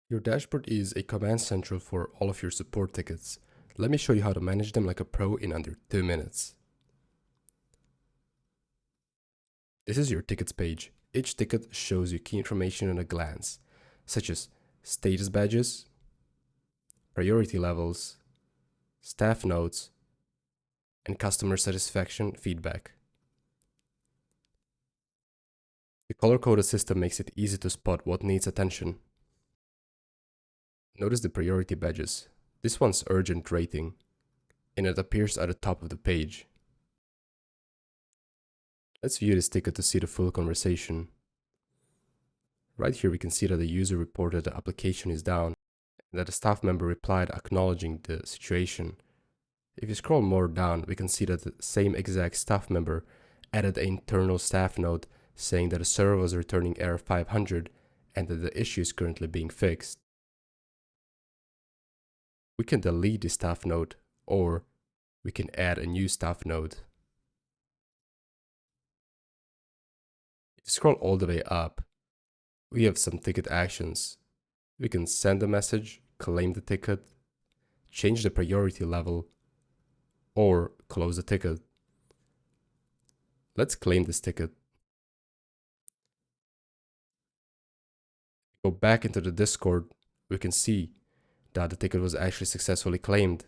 Your dashboard is a command central for all of your support tickets. Let me show you how to manage them like a pro in under 2 minutes. This is your tickets page. Each ticket shows you key information at a glance, such as status badges, priority levels, staff notes, and customer satisfaction feedback. The color-coded system makes it easy to spot what needs attention. Notice the priority badges. This one's urgent rating, and it appears at the top of the page. Let's view this ticket to see the full conversation. Right here we can see that the user reported the application is down, and that a staff member replied acknowledging the situation. If you scroll more down, we can see that the same exact staff member added an internal staff note saying that the server was returning error 500 and that the issue is currently being fixed. We can delete the staff note, or we can add a new staff note. If you scroll all the way up, we have some ticket actions. We can send a message, claim the ticket, change the priority level, or close the ticket. Let's claim this ticket. Go back into the Discord, we can see that the ticket was actually successfully claimed.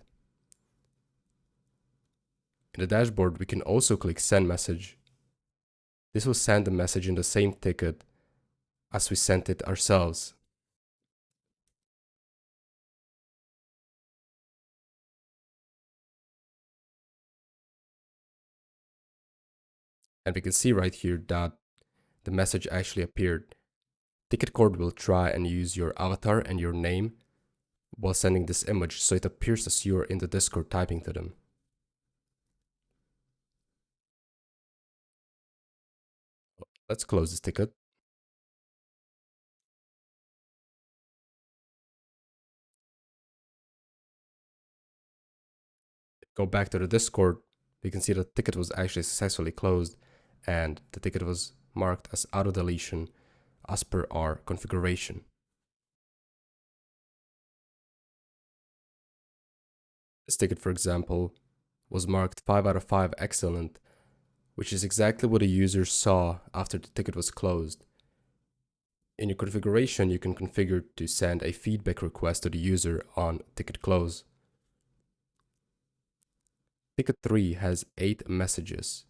In the dashboard, we can also click Send Message. This will send the message in the same ticket as we sent it ourselves. And we can see right here that the message actually appeared. TicketCord will try and use your avatar and your name while sending this image, so it appears as you're in the Discord typing to them. Let's close this ticket. Go back to the Discord, we can see the ticket was actually successfully closed and the ticket was marked as auto deletion as per our configuration. This ticket, for example, was marked 5 out of 5 excellent, which is exactly what the user saw after the ticket was closed. In your configuration, you can configure to send a feedback request to the user on ticket close. Ticket 3 has 8 messages,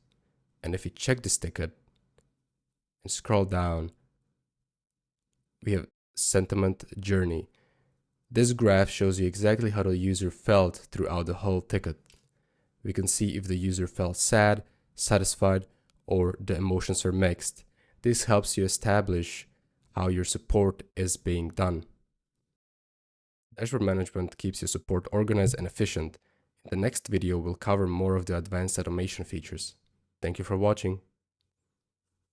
and if you check this ticket and scroll down, we have sentiment journey. This graph shows you exactly how the user felt throughout the whole ticket. We can see if the user felt sad, satisfied, or the emotions are mixed. This helps you establish how your support is being done. Dashboard management keeps your support organized and efficient. In the next video, we'll cover more of the advanced automation features. Thank you for watching.